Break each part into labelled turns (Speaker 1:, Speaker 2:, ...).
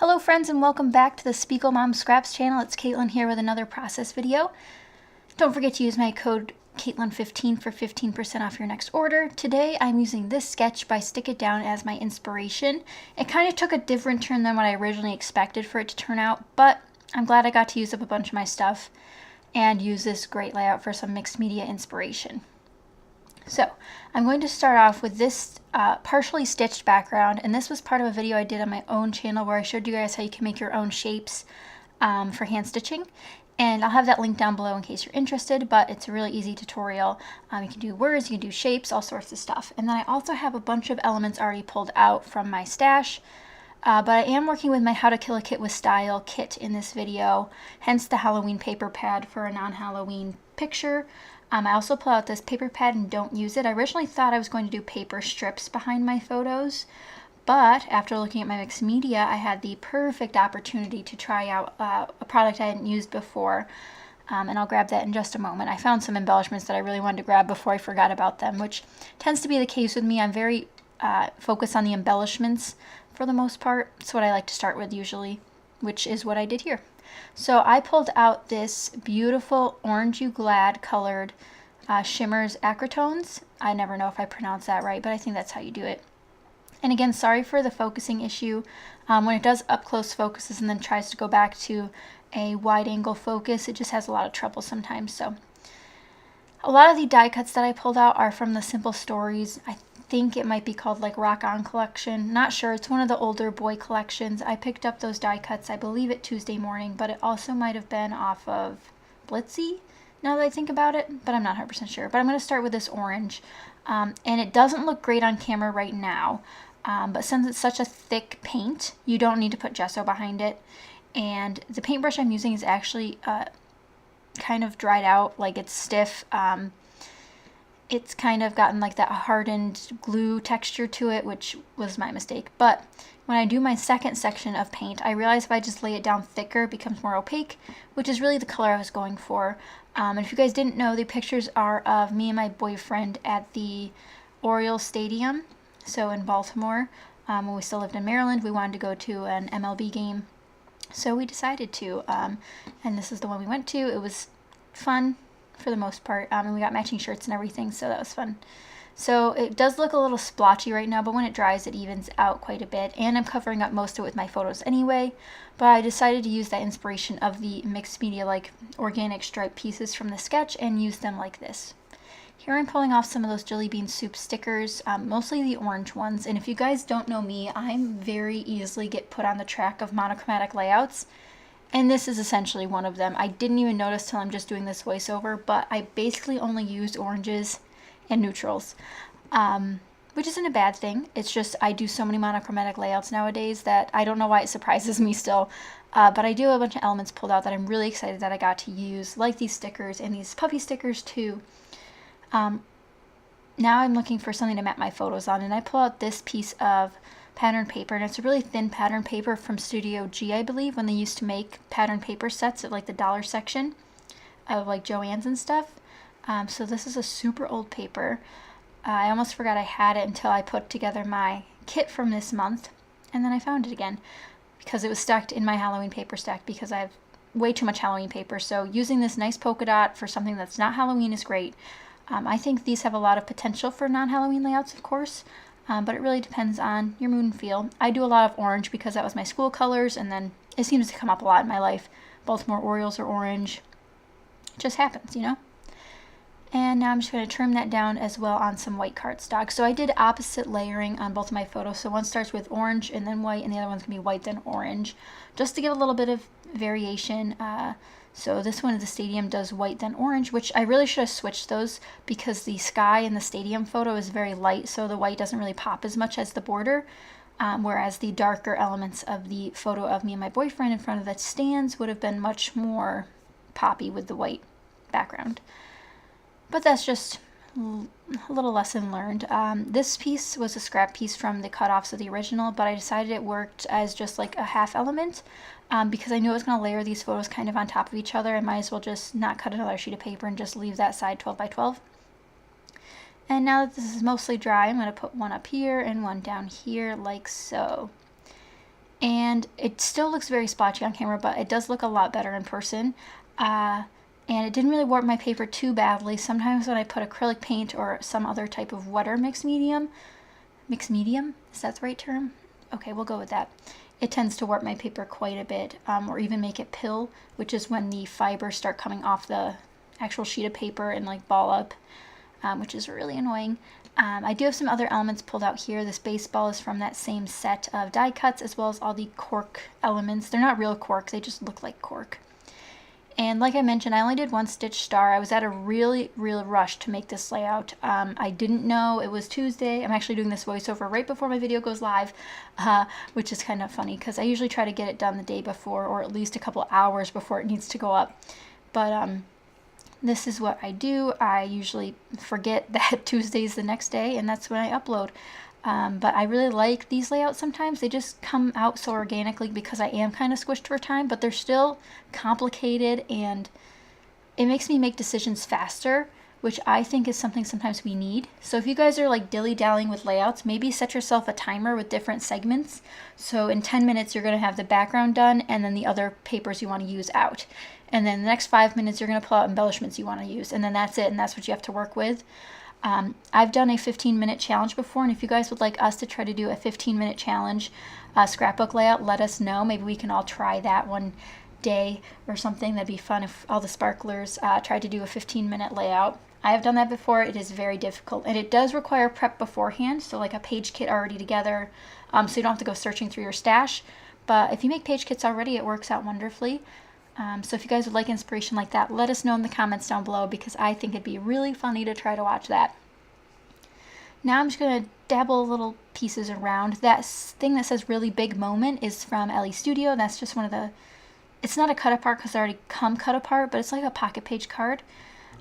Speaker 1: Hello friends and welcome back to the Spiegel Mom Scraps channel. It's Caitlin here with another process video. Don't forget to use my code Caitlin15 for 15% off your next order. Today I'm using this sketch by Stick It Down as my inspiration. It kind of took a different turn than what I originally expected for it to turn out, but I'm glad I got to use up a bunch of my stuff and use this great layout for some mixed media inspiration. So I'm going to start off with this partially stitched background, and this was part of a video I did on my own channel where I showed you guys how you can make your own shapes for hand stitching, and I'll have that link down below in case you're interested, but it's a really easy tutorial. You can do words, you can do shapes, all sorts of stuff. And then I also have a bunch of elements already pulled out from my stash, but I am working with my How to Kill a Kit with Style kit in this video, hence the Halloween paper pad for a non-Halloween picture. I also pull out this paper pad and don't use it. I originally thought I was going to do paper strips behind my photos, but after looking at my mixed media, I had the perfect opportunity to try out a product I hadn't used before, and I'll grab that in just a moment. I found some embellishments that I really wanted to grab before I forgot about them, which tends to be the case with me. I'm very focused on the embellishments for the most part. It's what I like to start with usually, which is what I did here. So I pulled out this beautiful orangey glad colored Shimmers Acrotones. I never know if I pronounce that right, but I think that's how you do it. And again, sorry for the focusing issue. When it does up close focuses and then tries to go back to a wide angle focus, it just has a lot of trouble sometimes. So a lot of the die cuts that I pulled out are from the Simple Stories. I think it might be called like Rock On collection. Not sure. It's one of the older boy collections. I picked up those die cuts, I believe, at Tuesday morning, but it also might have been off of Blitzy now that I think about it, but I'm not 100% sure. But I'm going to start with this orange, and it doesn't look great on camera right now, but since it's such a thick paint, you don't need to put gesso behind it. And the paintbrush I'm using is actually kind of dried out, like it's stiff. It's kind of gotten like that hardened glue texture to it, which was my mistake. But when I do my second section of paint, I realize if I just lay it down thicker, it becomes more opaque, which is really the color I was going for. And if you guys didn't know, the pictures are of me and my boyfriend at the Orioles Stadium, so in Baltimore. When we still lived in Maryland, we wanted to go to an MLB game, so we decided to. And this is the one we went to. It was fun for the most part, and we got matching shirts and everything, so that was fun. So it does look a little splotchy right now, but when it dries it evens out quite a bit, and I'm covering up most of it with my photos anyway, but I decided to use that inspiration of the mixed media like organic stripe pieces from the sketch and use them like this. Here I'm pulling off some of those Jelly Bean Soup stickers, mostly the orange ones, and if you guys don't know me, I'm very easily get put on the track of monochromatic layouts. And this is essentially one of them. I didn't even notice till I'm just doing this voiceover, but I basically only used oranges and neutrals, which isn't a bad thing. It's just I do so many monochromatic layouts nowadays that I don't know why it surprises me still. But I do have a bunch of elements pulled out that I'm really excited that I got to use, like these stickers and these puffy stickers too. Now I'm looking for something to map my photos on, and I pull out this piece of pattern paper, and it's a really thin pattern paper from Studio G, I believe, when they used to make pattern paper sets at like the dollar section of like Joann's and stuff. So this is a super old paper. I almost forgot I had it until I put together my kit from this month, and then I found it again because it was stacked in my Halloween paper stack because I have way too much Halloween paper. So using this nice polka dot for something that's not Halloween is great. I think these have a lot of potential for non-Halloween layouts, of course. But it really depends on your mood and feel. I do a lot of orange because that was my school colors, and then it seems to come up a lot in my life. Baltimore Orioles are orange. It just happens, you know? And now I'm just going to trim that down as well on some white cardstock. So I did opposite layering on both of my photos. So one starts with orange and then white, and the other one's going to be white then orange, just to give a little bit of variation. So this one, the stadium, does white then orange, which I really should have switched those because the sky in the stadium photo is very light, so the white doesn't really pop as much as the border, whereas the darker elements of the photo of me and my boyfriend in front of the stands would have been much more poppy with the white background. But that's just a little lesson learned. This piece was a scrap piece from the cutoffs of the original, but I decided it worked as just like a half element. Because I knew I was going to layer these photos kind of on top of each other, I might as well just not cut another sheet of paper and just leave that side 12 by 12. And now that this is mostly dry, I'm going to put one up here and one down here like so. And it still looks very splotchy on camera, but it does look a lot better in person. And it didn't really warp my paper too badly. Sometimes when I put acrylic paint or some other type of wetter mixed medium, is that the right term? Okay, we'll go with that. It tends to warp my paper quite a bit, or even make it pill, which is when the fibers start coming off the actual sheet of paper and like ball up, which is really annoying. I do have some other elements pulled out here. This baseball is from that same set of die cuts, as well as all the cork elements. They're not real cork, they just look like cork. And like I mentioned, I only did one stitch star. I was at a really rush to make this layout. I didn't know it was Tuesday. I'm actually doing this voiceover right before my video goes live, which is kind of funny because I usually try to get it done the day before, or at least a couple hours before it needs to go up. But this is what I do. I usually forget that Tuesday's the next day, and that's when I upload. But I really like these layouts sometimes. They just come out so organically because I am kind of squished for time, but they're still complicated, and it makes me make decisions faster, which I think is something sometimes we need. So if you guys are like dilly-dallying with layouts, maybe set yourself a timer with different segments. So in 10 minutes, you're going to have the background done, and then the other papers you want to use out. And then the next 5 minutes, you're going to pull out embellishments you want to use. And then that's it, and that's what you have to work with. I've done a 15-minute challenge before, and if you guys would like us to try to do a 15-minute challenge scrapbook layout, let us know. Maybe we can all try that one day or something. That'd be fun if all the sparklers tried to do a 15-minute layout. I have done that before. It is very difficult, and it does require prep beforehand, so like a page kit already together, so you don't have to go searching through your stash. But if you make page kits already, it works out wonderfully. So if you guys would like inspiration like that, let us know in the comments down below, because I think it'd be really funny to try to watch that. Now I'm just going to dabble little pieces around. That thing that says really big moment is from Ellie Studio. That's just one of the, it's not a cut apart because they already come cut apart, but it's like a pocket page card.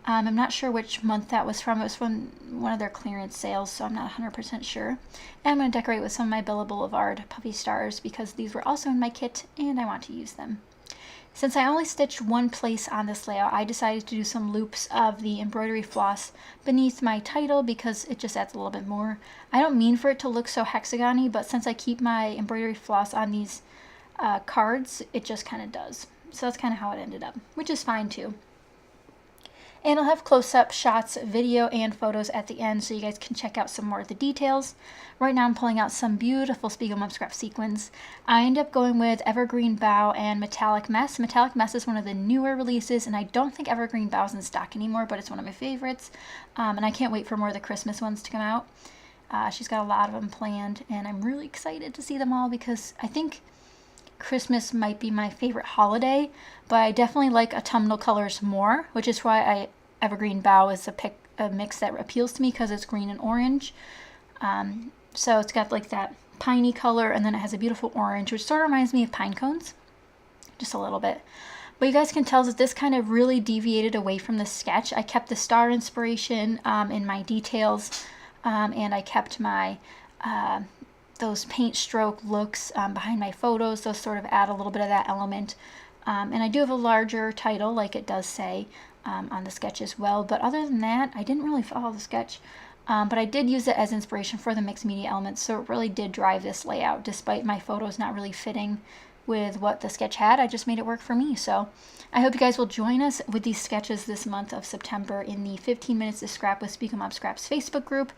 Speaker 1: I'm not sure which month that was from. It was from one of their clearance sales, so I'm not 100% sure. And I'm going to decorate with some of my Bella Boulevard puffy stars because these were also in my kit and I want to use them. Since I only stitched one place on this layout, I decided to do some loops of the embroidery floss beneath my title because it just adds a little bit more. I don't mean for it to look so hexagon-y, but since I keep my embroidery floss on these cards, it just kind of does. So that's kind of how it ended up, which is fine too. And I'll have close-up shots, video, and photos at the end so you guys can check out some more of the details. Right now I'm pulling out some beautiful Spiegel Mom Scrap sequins. I ended up going with Evergreen Bow and Metallic Mess. Metallic Mess is one of the newer releases, and I don't think Evergreen Bow is in stock anymore, but it's one of my favorites. And I can't wait for more of the Christmas ones to come out. She's got a lot of them planned, and I'm really excited to see them all because I think Christmas might be my favorite holiday, but I definitely like autumnal colors more, which is why Evergreen Bow is a mix that appeals to me because it's green and orange. So it's got like that piney color, and then it has a beautiful orange, which sort of reminds me of pine cones, just a little bit. But you guys can tell that this kind of really deviated away from the sketch. I kept the star inspiration in my details, and I kept my those paint stroke looks behind my photos. Those sort of add a little bit of that element. And I do have a larger title, like it does say on the sketch as well. But other than that, I didn't really follow the sketch. But I did use it as inspiration for the mixed media elements, so it really did drive this layout. Despite my photos not really fitting with what the sketch had, I just made it work for me. So I hope you guys will join us with these sketches this month of September in the 15 Minutes to Scrap with Spiegel Mom Scraps Facebook group.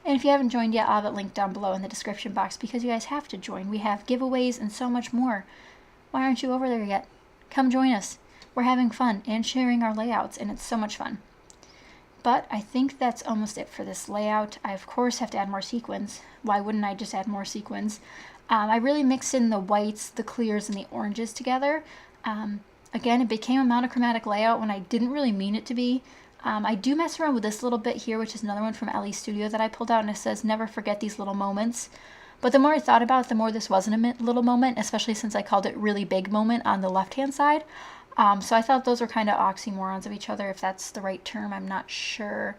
Speaker 1: And if you haven't joined yet, I'll have it linked down below in the description box because you guys have to join. We have giveaways and so much more. Why aren't you over there yet? Come join us. We're having fun and sharing our layouts, and it's so much fun. But I think that's almost it for this layout. I, of course, have to add more sequins. Why wouldn't I just add more sequins? I really mixed in the whites, the clears, and the oranges together. Again, it became a monochromatic layout when I didn't really mean it to be. I do mess around with this little bit here, which is another one from Ellie Studio that I pulled out, and it says, never forget these little moments. But the more I thought about it, the more this wasn't a little moment, especially since I called it really big moment on the left-hand side. So I thought those were kind of oxymorons of each other, if that's the right term, I'm not sure.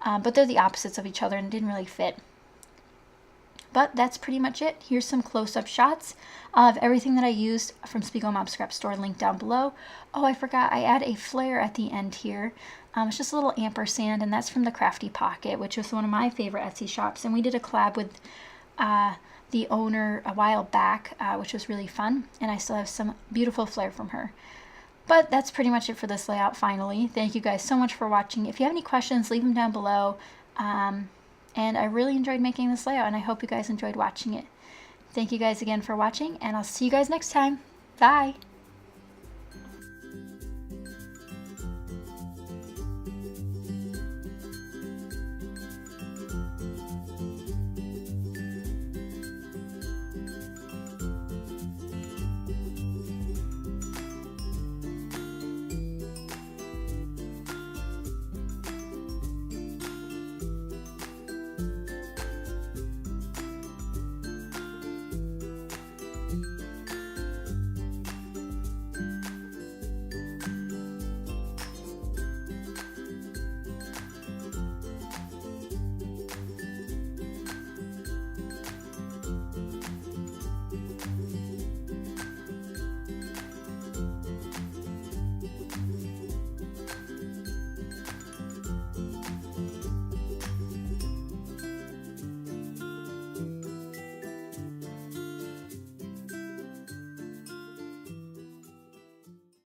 Speaker 1: But they're the opposites of each other and didn't really fit. But that's pretty much it. Here's some close-up shots of everything that I used from Spiegel Mom Scrap Store, linked down below. Oh, I forgot, I add a flare at the end here. It's just a little ampersand, and that's from the Crafty Pocket, which was one of my favorite Etsy shops. And we did a collab with the owner a while back, which was really fun, and I still have some beautiful flair from her. But that's pretty much it for this layout finally. Thank you guys so much for watching. If you have any questions, leave them down below. And I really enjoyed making this layout, and I hope you guys enjoyed watching it. Thank you guys again for watching, and I'll see you guys next time. Bye!